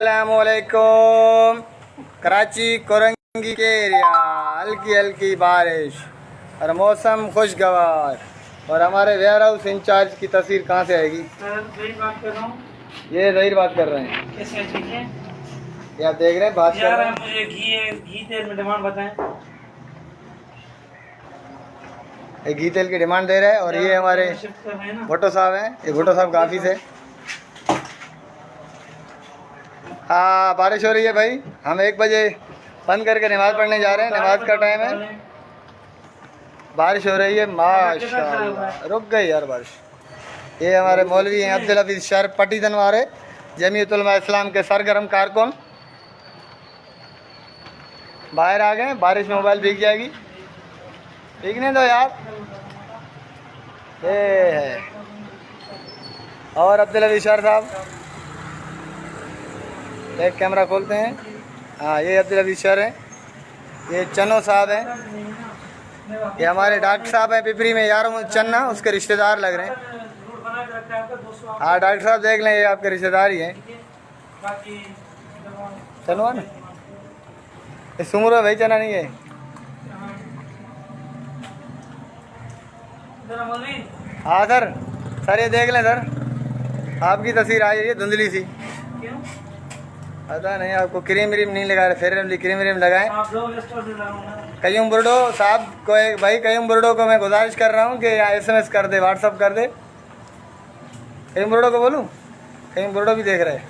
अस्सलामुअलैकुम। कराची कोरंगी के एरिया हल्की हल्की बारिश और मौसम खुशगवार। और हमारे वेयर हाउस इंचार्ज की तस्वीर कहाँ से आएगी? सर बात कर रहा हूँ। ये जहीर बात कर रहे हैं। कैसे ठीक है ये आप देख रहे हैं, बात कर रहे हैं। मुझे घी तेल में डिमांड बताएं। ये घी तेल की डिमांड दे रहे हैं। और ये हमारे भुट्टो साहब हैं। ये भुट्टो साहब काफ़ी से। हाँ, बारिश हो रही है भाई। हम 1 बजे बंद करके नमाज़ पढ़ने जा रहे हैं। नमाज का टाइम है। बारिश हो रही है माशाल्लाह। रुक गई यार बारिश। ये हमारे मौलवी हैं अब्दुल हफीज़ शर्फ पट्टी दनवारे, जमीयत उलमा इस्लाम के सरगर्म कारकुन। बाहर आ गए, बारिश में मोबाइल भीग जाएगी। भीगने दो यार। ये है और अब्दुल हफीज़ शर्फ साहब। एक कैमरा खोलते हैं। हाँ, ये अब्दुल हफीज़ शर्फ हैं। ये चन्नो साहब हैं। ये हमारे डॉक्टर साहब हैं पिपरी में, यारों चन्ना उसके रिश्तेदार लग रहे हैं। हाँ डॉक्टर साहब देख लें, ये आपके रिश्तेदार ही हैं। चलो ना, इस उम्र में भाई चना नहीं है। हाँ सर, सर ये देख लें सर, आपकी तस्वीर आई है धुंधली सी। पता नहीं आपको क्रीम व्रीम नहीं लगा रहे, फेयर क्रीम व्रीम लगाएं। कयूम बुर्डो साहब को, भाई कयूम बुर्डो को मैं गुजारिश कर रहा हूँ कि SMS कर दे, व्हाट्सअप कर दे। कयूम बुर्डो को बोलूँ? कयूम बुर्डो भी देख रहे हैं।